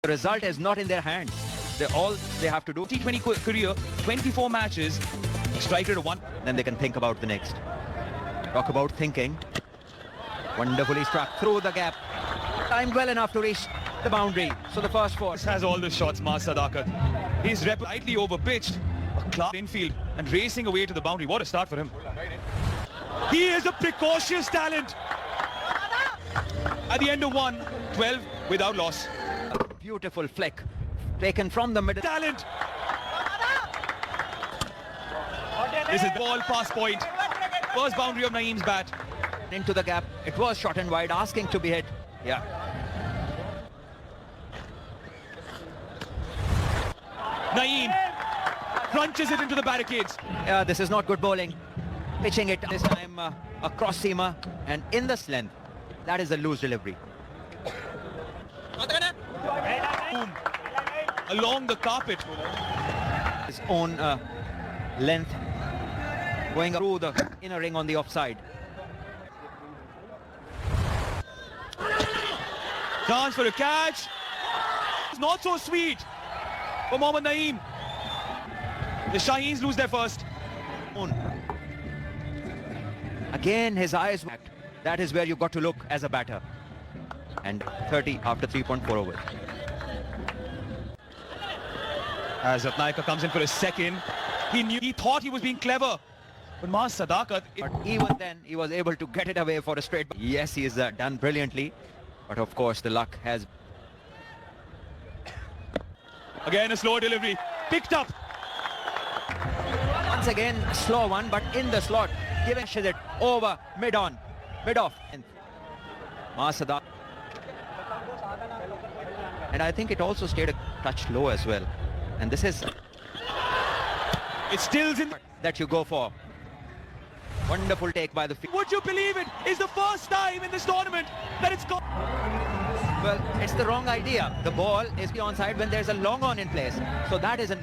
The result is not in their hands. They have to do T20 career, 24 matches, strike rate of 1. then they can think about the next. Talk about thinking. Wonderfully struck through the gap. Timed well enough to reach the boundary. So the first four. Has all the shots, Mas Sadakat. He's slightly over-pitched, a class infield, and racing away to the boundary. What a start for him. He is a precocious talent. At the end of 12 without loss. A beautiful flick taken from the middle. Talent. This is ball pass point. First boundary of Naeem's bat. Into the gap. It was short and wide, asking to be hit. Yeah. Naeem crunches it into the barricades. This is not good bowling. Pitching it this time across seamer and in the length. That is a loose delivery. Boom. Along the carpet. His own length going through the inner ring on the offside. Chance for a catch. It's not so sweet for Mohammad Naeem. The Shaheens lose their first. Again, his eyes. That is where you got to look as a batter. And 30 after 3.4 overs. As Ratnaika comes in for a second, he thought he was being clever. But Mas Sadakat... But even then, he was able to get it away for a straight. Yes, he is done brilliantly. But of course, the luck has... Again, a slow delivery. Picked up. Once again, a slow one, but in the slot. Giving it over mid-off. And Mas Sadakat. And I think it also stayed a touch low as well. And this is... It stills in... that you go for. Wonderful take by the field. Would you believe it? It's the first time in this tournament that it's gone. Well, it's the wrong idea. The ball is onside when there's a long on in place. So that is an...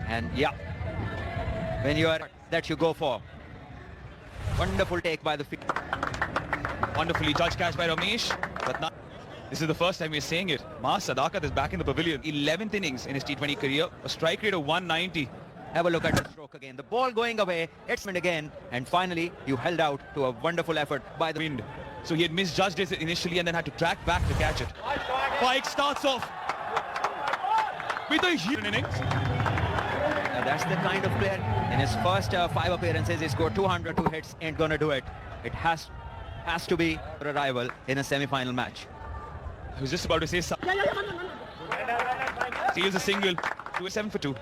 And yeah, when you are... that you go for. Wonderful take by the field. Wonderfully judged catch by Ramesh. But not... This is the first time we're saying it. Mas Sadakat is back in the pavilion. 11th innings in his T20 career. A strike rate of 190. Have a look at the stroke again. The ball going away. It's again. And finally, you held out to a wonderful effort by the wind. So he had misjudged it initially and then had to track back to catch it. Pike starts off with a huge innings. That's the kind of player. In his first 5 appearances, he scored 202 hits. Ain't gonna do it. It has to be a rival in a semi-final match. I was just about to say something. Steals a single. 7 for 2.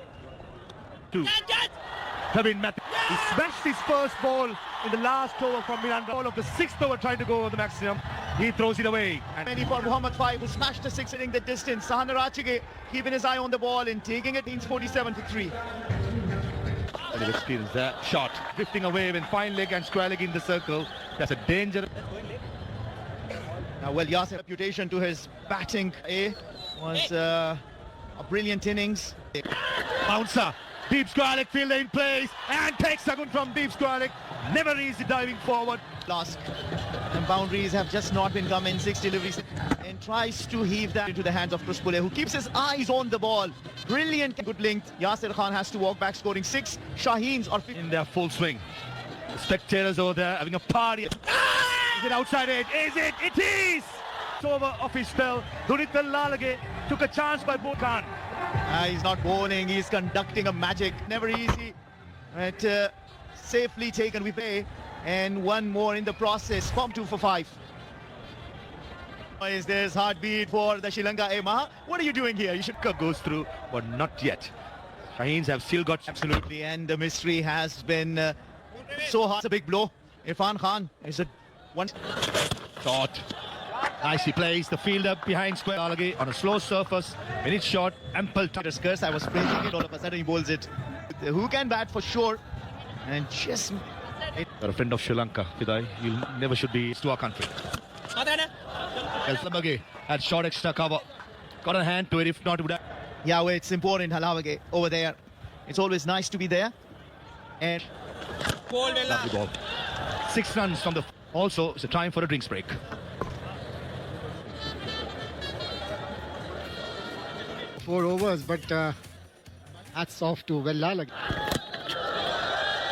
Praveen Mathur. He smashed his first ball in the last over from Milan. Ball of the 6th over trying to go over the maximum. He throws it away. Many for Muhammad Faiz, who smashed the 6 hitting the distance. Sahana Rachige keeping his eye on the ball and taking it. Means 47 for 3. Bit of experience there. Shot. Drifting away when fine leg and square leg in the circle. That's a danger. Now, well, Yasir's reputation to his batting was a brilliant innings. Bouncer. Deep square leg fielder in place and takes second from deep square leg. Never easy diving forward. Last and boundaries have just not been coming. 6 deliveries and tries to heave that into the hands of Chris Pule, who keeps his eyes on the ball. Brilliant, good length. Yasir Khan has to walk back, scoring 6. Shaheens are in their full swing. The spectators over there having a party. Is it outside edge? Is it? It is! It's over off his spell. Dunit Lalage took a chance by Khan. He's not bowling, he's conducting a magic. Never easy, but safely taken. We play, and one more in the process. Form 2 for 5. Is this heartbeat for the Sri Lanka? Hey, Maha, what are you doing here? You should goes through, but not yet. Shaheens have still got... Absolutely, and the mystery has been so hard. It's a big blow. Irfan Khan is a one shot. Nicely placed, the fielder behind square Alage on a slow surface. When it's short, ample time. Curse. I was praising it, all of a sudden he bowls it. Who can bat for sure? And just... You're a friend of Sri Lanka, Fidai. You never should be to our country. Halawage had short extra cover. Got a hand to it, if not would have... Yeah, well, it's important, Halawage, over there. It's always nice to be there. And... Lovely ball. 6 runs from the... Also, it's a time for a drinks break. 4 overs, but hats off to Vellala.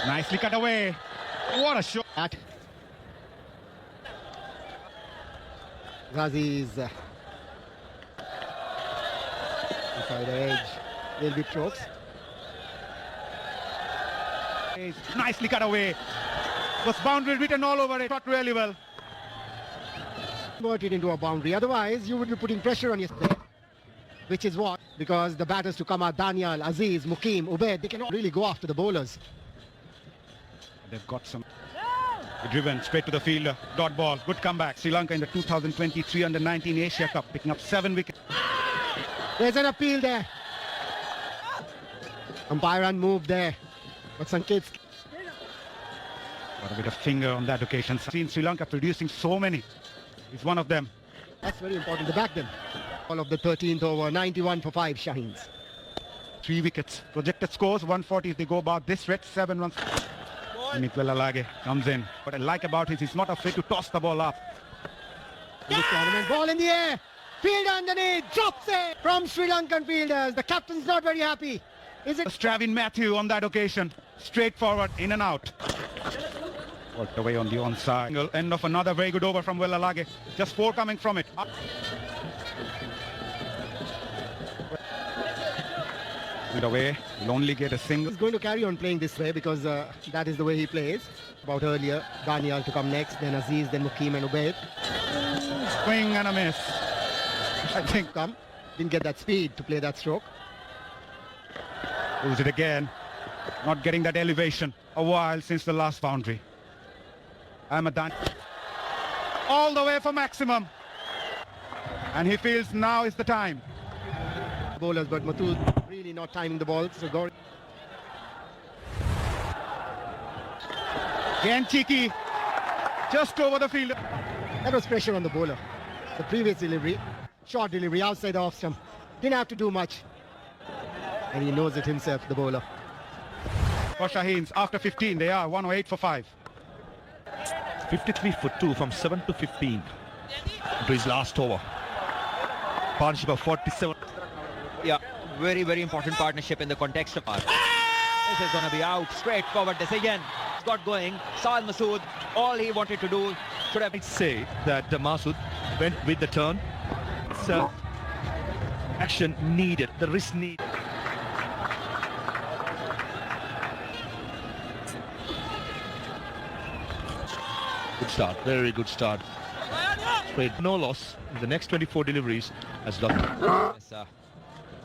Nicely cut away. What a shot. At Ghazi's inside edge. Little bit chokes. Nicely cut away. Was boundary written all over it. Shot really well. Convert it into a boundary. Otherwise, you would be putting pressure on your player. Which is what? Because the batters to come are Daniel, Aziz, Mukim, Ubaid, they cannot really go after the bowlers. They've got some driven straight to the fielder. Dot ball. Good comeback. Sri Lanka in the 2023 Under-19 Asia Cup, picking up 7 wickets. There's an appeal there. Umpire unmoved there. But Sanket's Got a bit of finger on that occasion. Seen Sri Lanka producing so many. He's one of them. that's very important to back them. All of the 13th over, 91 for 5 Shaheens. 3 wickets. Projected scores 140 if they go about this rate. 7 runs. Vellala comes in. What I like about it, he's not afraid to toss the ball up. This tournament, ball in the air. Fielder underneath, drops it from Sri Lankan fielders. The captain's not very happy. Is it? Stravin Matthew on that occasion. Straightforward, in and out. Worked away on the onside. End of another very good over from Vellala. Just 4 coming from it. Good away. He'll only get a single. He's going to carry on playing this way because that is the way he plays. About earlier, Daniel to come next, then Aziz, then Mukim and Ubaid. Swing and a miss. I think didn't get that speed to play that stroke. Lose it again. Not getting that elevation. A while since the last boundary. Ahmedan all the way for maximum. And he feels now is the time. Bowlers, but Mathur really not timing the ball. So Gauri. Again cheeky. Just over the field. That was pressure on the bowler. The previous delivery, short delivery outside the off stump. Didn't have to do much. And he knows it himself, the bowler. For Shaheens, after 15, they are 108 for 5. 53 for 2 from 7 to 15 to his last over. Partnership of 47. Yeah, very, very important partnership in the context of our. This is going to be out. Straightforward decision. It's got going. Saad Masood, all he wanted to do should have. I'd say that Masood went with the turn. It's action needed, the risk needed. Good start, very good start. Straight, no loss. The next 24 deliveries has lost. It's a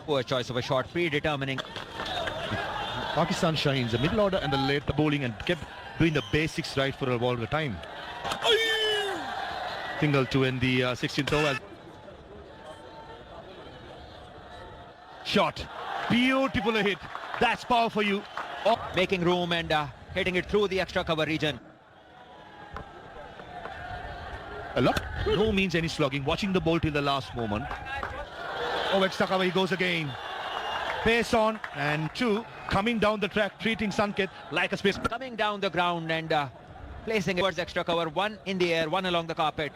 poor choice of a shot, predetermining. Pakistan shines the middle order and the late bowling and kept doing the basics right for a longer time. Single to end the 16th over. Shot. Beautiful hit. That's power for you. Oh, making room and hitting it through the extra cover region. A lot. No means any slogging. Watching the ball till the last moment. Oh, extra cover he goes again. Pace on and 2 coming down the track, treating Sanket like a space. Coming down the ground and placing it towards extra cover. 1 in the air, 1 along the carpet.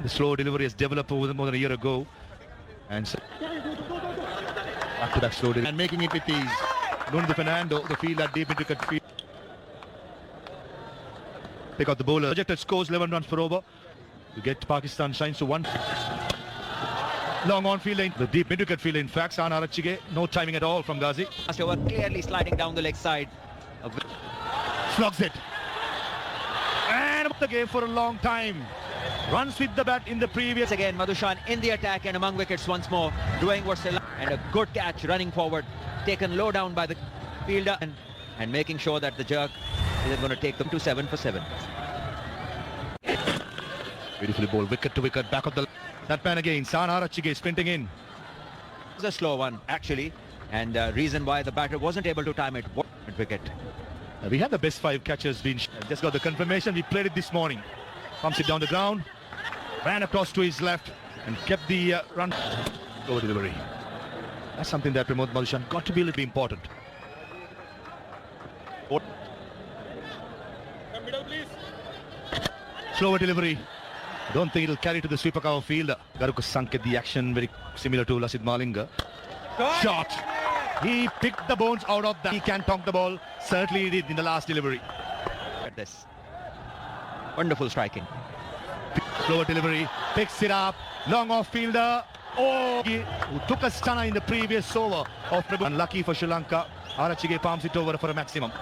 The slow delivery has developed over more than a year ago. And so back to that slow delivery. And making it with ease. Nuno Fernando, the fielder deep into cut field. Pick out the bowler. Projected scores 11 runs per over. To get Pakistan shines to 1. Long on field lane. The deep into cut field in fact. Sana Arachige, no timing at all from Ghazi. Last over clearly sliding down the leg side. Slugs it. And up the game for a long time. Runs with the bat in the previous. Again, Madhushan in the attack and among wickets once more. Doing what's still. And a good catch running forward. Taken low down by the fielder. And making sure that the jerk is going to take them to 7 for 7. Beautifully bowled. Wicket to wicket. Back of the... That man again. Sana Arachige sprinting in. It was a slow one, actually. And reason why the batter wasn't able to time it. Wicket. We had the best 5 catches being... Just got the confirmation. We played it this morning. Pumps it down the ground. Ran across to his left. And kept the run. Over delivery. That's something that Pramod Madhushan got to be a little important. Slower delivery. Don't think it'll carry to the sweeper cover field. Garuka sunk at the action, very similar to Lasith Malinga. Shot. He picked the bones out of that. He can tonk the ball. Certainly he did in the last delivery. At this. Wonderful striking. Slower delivery. Picks it up. Long off fielder. Oh, who took a stunner in the previous over of Prabhu. Unlucky for Sri Lanka. Arachige palms it over for a maximum.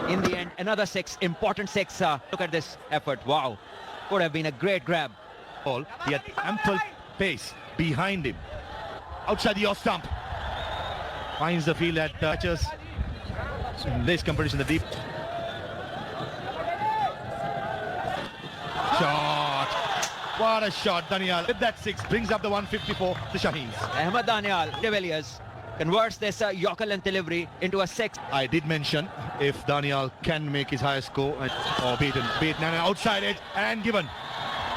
In the end, another six. Important six. Look at this effort. Wow. Could have been a great grab. Ball. He had ample pace behind him. Outside the off stump. Finds the field at touches. In this competition, the deep. Shot. What a shot, Danial. With that six, brings up the 154 to Shaheens. Ahmed Danial, De Villiers, converts this Yorker length delivery into a six. I did mention if Daniel can make his highest score or beaten and outside edge and given.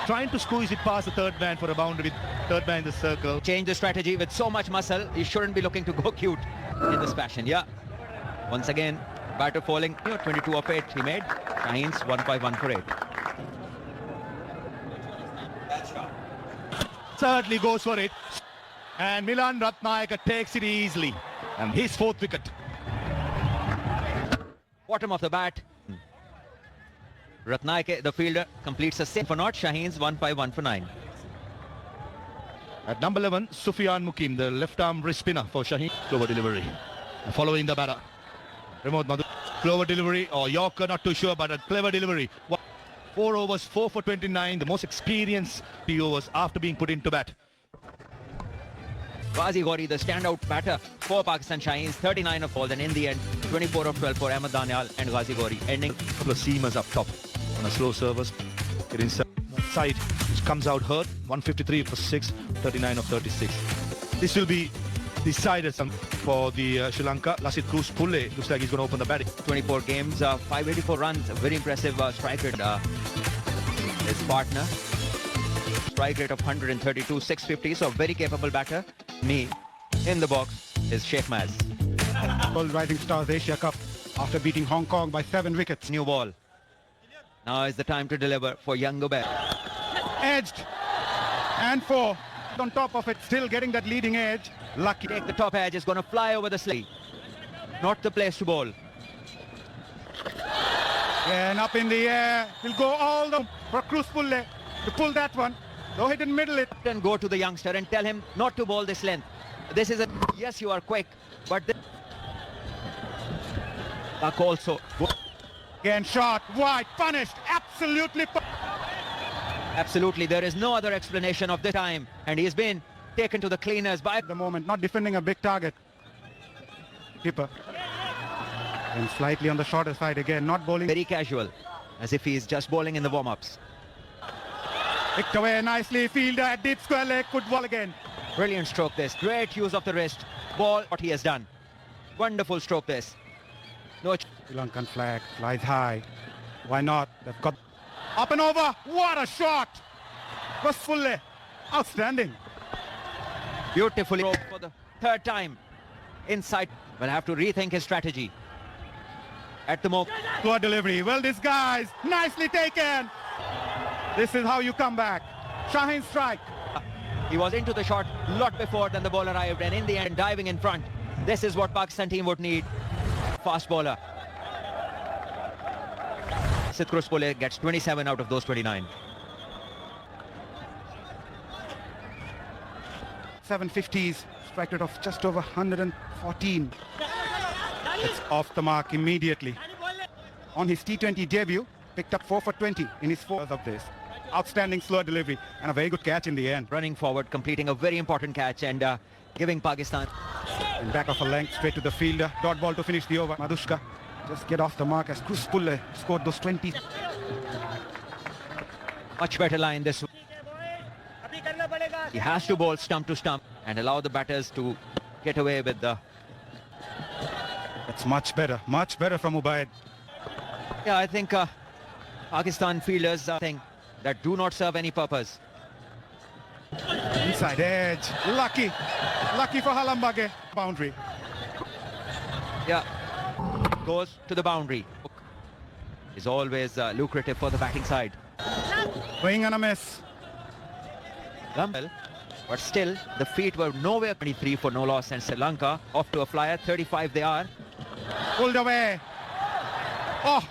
Trying to squeeze it past the third man for a boundary with third man in the circle. Change the strategy with so much muscle. He shouldn't be looking to go cute in this fashion. Yeah. Once again, batter falling. 22 of 8 he made. Shaheens 151 for 8. Certainly goes for it. And Milan Ratnayaka takes it easily. And his fourth wicket. Bottom of the bat. Ratnayake, the fielder, completes a save for not. Shaheens 151 for 9. At number 11, Sufyan Mukim, the left-arm wrist spinner for Shaheen. Clover delivery. Following the batter. Pramod Madhu. Clover delivery, or Yorker, not too sure, but a clever delivery. 4 overs, 4 for 29, the most experienced 3 overs after being put into bat. Ghazi Ghori, the standout batter for Pakistan. Shaheens 39 of balls, and in the end 24 of 12 for Ahmed Danial and Ghazi Ghori, ending. A couple of seamers up top on a slow service. Get inside, which comes out hurt. 153 for 6, 39 of 36. This will be decided for the Sri Lanka. Lasith Pulle looks like he's going to open the batting. 24 games, 584 runs, a very impressive strike rate. His partner, strike rate of 132, 650, so very capable batter. Me, in the box, is Sheikh Maz. World Rising Stars Asia Cup after beating Hong Kong by 7 wickets. New ball. Now is the time to deliver for young Gobert. Edged. And 4. On top of it, still getting that leading edge. Lucky. Take the top edge, is going to fly over the slate. Not the place to bowl. And up in the air. He'll go all the for Cruz Pulle to pull that one. Though he didn't middle it. And go to the youngster and tell him not to bowl this length. This is a... Yes, you are quick, but... Buck also... Again shot, wide, punished, absolutely. Absolutely, there is no other explanation of this time. And he's been taken to the cleaners by... At the moment, not defending a big target. Keeper. And slightly on the shorter side again, not bowling. Very casual, as if he's just bowling in the warm-ups. Picked away nicely, fielder at deep square leg, good ball again. Brilliant stroke this, great use of the wrist. Ball, what he has done. Wonderful stroke this. No. Sri Lankan flag flies high. Why not? They've got up and over. What a shot! Was Pulle. Outstanding. Beautifully for the third time. Inside. Will have to rethink his strategy. At the moment. Poor delivery. Well disguised. Nicely taken. This is how you come back. Shaheen strike. He was into the shot a lot before than the ball arrived, and in the end diving in front. This is what Pakistan team would need. Fast bowler. Lasith Pulle gets 27 out of those 29. 750s, strike rate of just over 114. It's off the mark immediately. On his T20 debut, picked up 4 for 20 in his 4 of this. Outstanding slow delivery and a very good catch in the end. Running forward, completing a very important catch and giving Pakistan. In back of a length, straight to the fielder. Dot ball to finish the over. Madushka just get off the mark as Cruz Pulle scored those 20. Much better line this. He has to bowl stump to stump and allow the batters to get away with the... That's much better from Ubaid. Yeah, I think Pakistan fielders think that do not serve any purpose. Inside edge, lucky for Halambage. Boundary. Yeah, goes to the boundary. Is always lucrative for the batting side. Swing and a miss. Gumbel, but still the feet were nowhere. 23 for no loss, and Sri Lanka off to a flyer. 35 they are. Pulled away. Oh!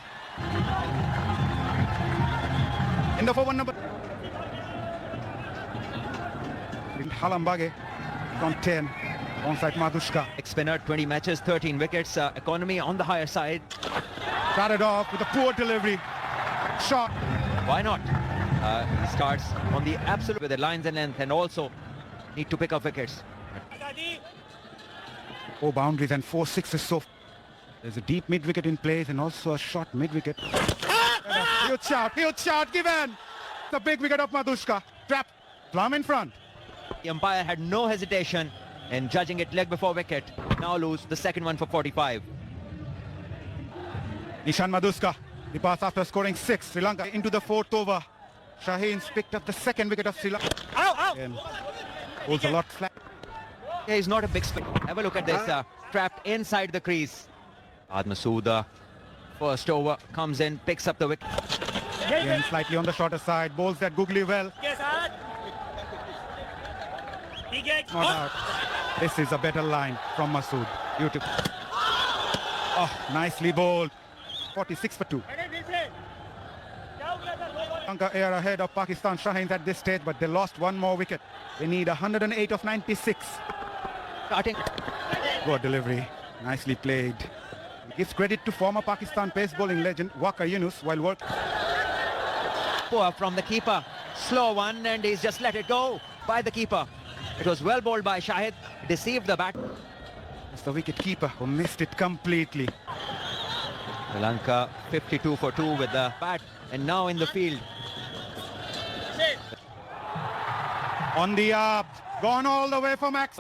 In the forward number. Halambage on 10. Onside Madhushka. Spinner, 20 matches, 13 wickets. Economy on the higher side. Started off with a poor delivery. Shot. Why not? He starts on the absolute with the lines and length, and also need to pick up wickets. 4 boundaries and 4 sixes. So there's a deep mid wicket in place and also a short mid wicket. Huge shout, given. The big wicket of Madhushka. Trap. Plum in front. The umpire had no hesitation in judging it leg before wicket. Now lose the second one for 45. Nishan Madhushka. The pass after scoring 6. Sri Lanka into the 4th over. Shaheen's picked up the second wicket of Sri Lanka. And holds a lot flat. Yeah, he's not a big spin. Have a look at this. Trapped inside the crease. Masooda. First over comes in, picks up the wicket. Again, slightly on the shorter side. Bowls that googly well. Not out. This is a better line from Masood. Beautiful. Oh, nicely bowled. 46 for 2. Lanka are ahead of Pakistan Shaheen at this stage, but they lost one more wicket. They need 108 of 96. Starting. Good delivery. Nicely played. Gives credit to former Pakistan pace bowling legend Waqar Yunus while work. Poor from the keeper. Slow one, and he's just let it go by the keeper. It was well bowled by Shahid. Deceived the bat. It's the wicket keeper who missed it completely. Sri Lanka 52 for 2 with the bat, and now in the field. On the up. Gone all the way for Max.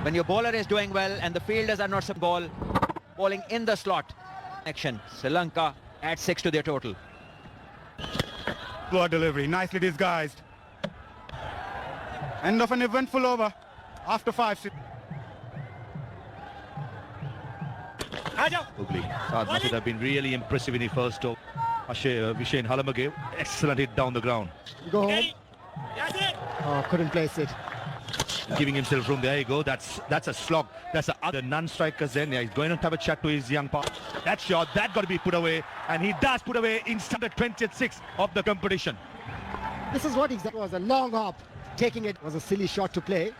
When your bowler is doing well and the fielders are not bowling in the slot. Action. Sri Lanka add 6 to their total. Poor delivery. Nicely disguised. End of an eventful over. After 5. Ugly. That should have been really impressive in the first over. Vishen Halamage, excellent hit down the ground. Go home. Oh, couldn't place it. Giving himself room. There you go. That's a slog. That's the other non-strikers then. Yeah, he's going to have a chat to his young partner. That shot, that got to be put away. And he does put away in standard 26 of the competition. This is what exactly was a long hop. Taking it was a silly shot to play.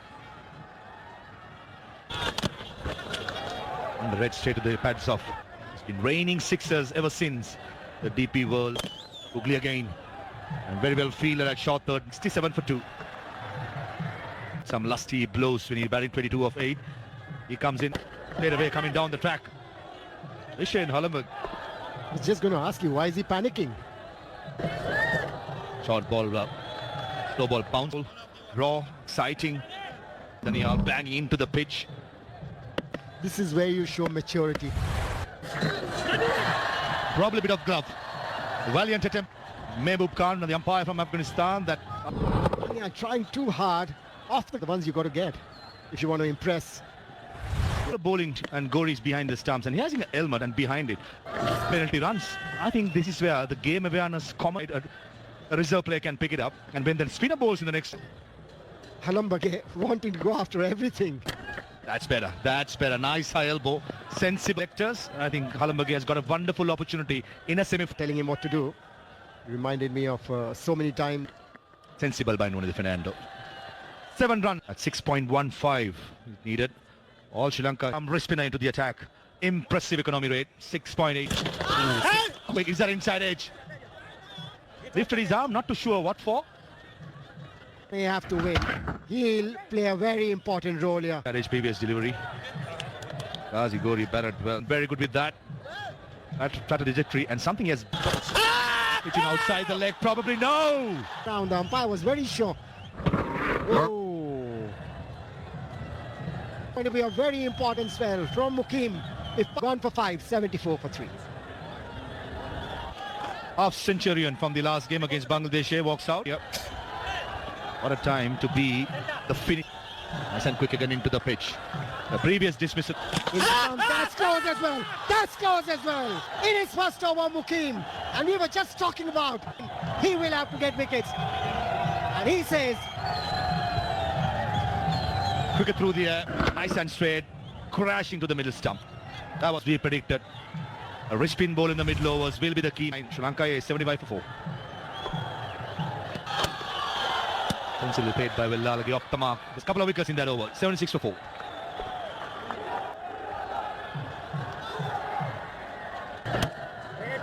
And the red straight to the pads off. It's been raining sixers ever since the DP World. Ugly again. And very well fielded at short third. 67 for 2. Some lusty blows when he's batting 22 of 8. He comes in, straight away coming down the track. Vishen Halamage. I was just going to ask you, why is he panicking? Short ball, slow ball bounce. Raw, exciting. Then he banging into the pitch. This is where you show maturity. Probably a bit of glove. Valiant attempt. Mehboob Khan, the umpire from Afghanistan. That Yeah, trying too hard. Off the ones you got to get if you want to impress. bowling and Gori's behind the stumps, and he has an helmet and behind it. Penalty runs. I think this is where the game awareness a reserve player can pick it up, and when the spinner bowls in the next. Halambage wanting to go after everything. That's better. That's better. Nice high elbow. Sensible lectures. I think Halambage has got a wonderful opportunity in a semi. Telling him what to do. Reminded me of so many times. Sensible by Noni Fernando. 7 run at 6.15 needed. All Sri Lanka come spinner into the attack. Impressive economy rate. 6.8. Quick, is that inside edge? Lifted his arm, not too sure what for. They have to win. He'll play a very important role here. That is previous delivery. Ghazi Gori batted well. Very good with that. That trajectory, and something has pitching outside the leg. Probably no. Down the umpire was very sure. Oh. Going to be a very important spell from Mukim. If 1 for 5, 74 for 3. Half centurion from the last game against Bangladesh walks out. Yep. What a time to be the finish. Nice and quick again into the pitch. The previous dismissal. That's close as well. That's close as well. In his first over, Mukim. And we were just talking about he will have to get wickets. And he says Cricket through the air, nice and straight, crashing to the middle stump. That was we predicted. A rich spin ball in the middle overs will be the key. Sri Lanka is 75 for 4. Pencil played by Villalagi off the mark. There's a couple of wickets in that over. 76 for 4.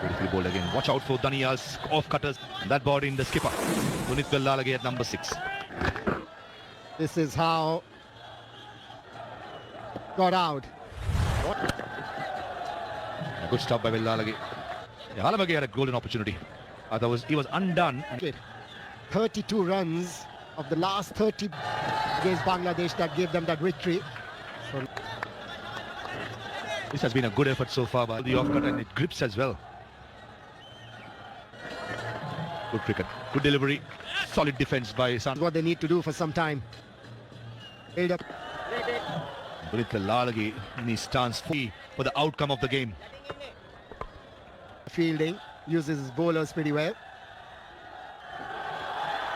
Beautifully bowled again. Watch out for Daniya's off cutters. That ball in the skipper. Punit Villalagi at number 6. This is how got out. A good stop by Villalagi. Yeah, Halabagi had a golden opportunity. Otherwise, he was undone. 32 runs of the last 30 against Bangladesh that gave them that victory. So This has been a good effort so far by the off-cut, and it grips as well. Good cricket, good delivery, solid defence by San. what they need to do for some time. Build up. Punit Villalagi in his stance for the outcome of the game. Fielding, uses his bowlers pretty well.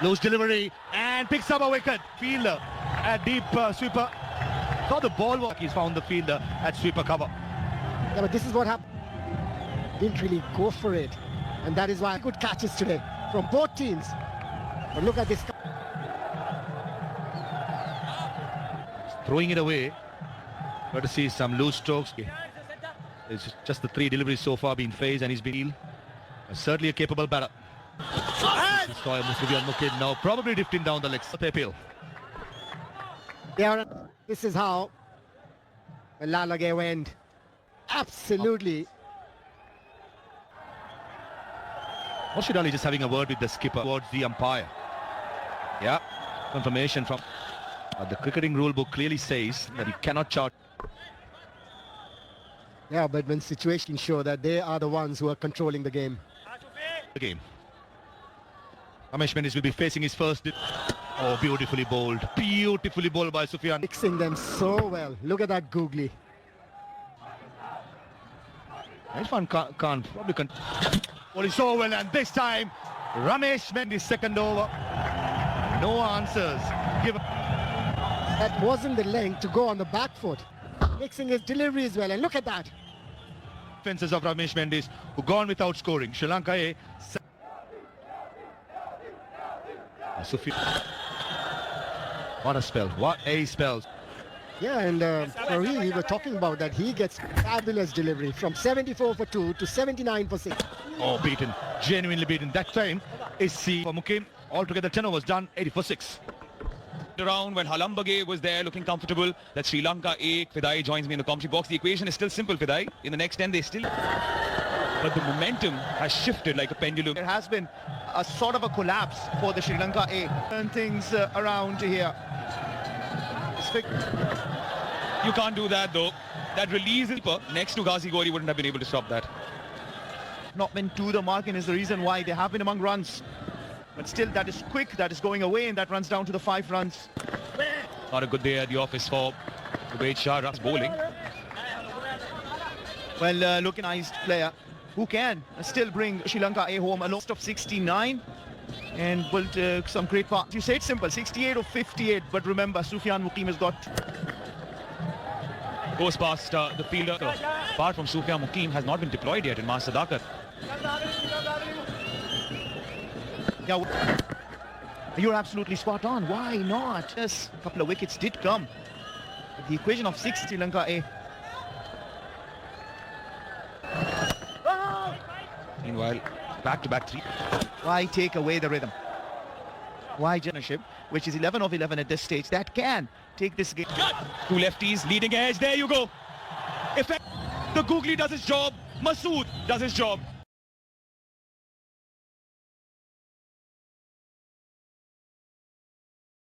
Loose delivery and picks up a wicket. Fielder at deep sweeper. Thought the ball was. He's found the fielder at sweeper cover. Yeah, but this is what happened. Didn't really go for it. And that is why good catches today from both teams. But look at this. Throwing it away. Got to see some loose strokes. It's just the 3 deliveries so far been phased, and he's been certainly a capable batter. Sufyan Mukim now probably drifting down the legs. They appeal. Yeah, this is how Villalagi went. Absolutely. Rashid Ali just having a word with the skipper towards the umpire. Yeah, confirmation from the cricketing rule book clearly says that you cannot charge. Yeah, but when situations show that they are the ones who are controlling the game. The game. Ramesh Mendis will be facing his first. Oh, beautifully bowled. Beautifully bowled by Sufyan. Mixing them so well. Look at that googly. Irfan Khan probably can. Bowling so well, and this time Ramesh Mendis second over. No answers. Give. That wasn't the length to go on the back foot. Mixing his delivery as well, and look at that. Fences of Ramesh Mendis, who gone without scoring. Sri Lanka A. Sufyan. What a spell. What a spell. Yeah, and Farid, we were talking about that. He gets fabulous delivery from 74 for 2 to 79 for 6. Oh, beaten. Genuinely beaten. That time is C for Mukim. Altogether 10 overs done, 80 for 6. Around when Halambage was there looking comfortable, that Sri Lanka A, Fidai joins me in the commentary box. The equation is still simple, Fidai. In the next 10 they still... But the momentum has shifted like a pendulum. There has been a sort of a collapse for the Sri Lanka A. Turn things around here. You can't do that though. That release next to Ghazi Gori wouldn't have been able to stop that. Not been to the mark, and is the reason why they have been among runs. But still, that is quick, that is going away, and that runs down to the 5 runs. Not a good day at the office for Ubaid Shah. Runs bowling. Well, looking-ized player who can still bring Sri Lanka A home a loss of 69 and build some great parts. You say it's simple, 68 or 58, but remember, Sufyan Mukim has got... Goes past the fielder. Apart from Sufyan Mukim, has not been deployed yet in Mas Sadakat. Yeah, you're absolutely spot on. Why not? Yes, a couple of wickets did come. The equation of 6 Sri Lanka A. Meanwhile, back-to-back 3. Why take away the rhythm? Why generation, which is 11 of 11 at this stage, that can take this game. 2 lefties, leading edge. There you go. The googly does his job. Masood does his job.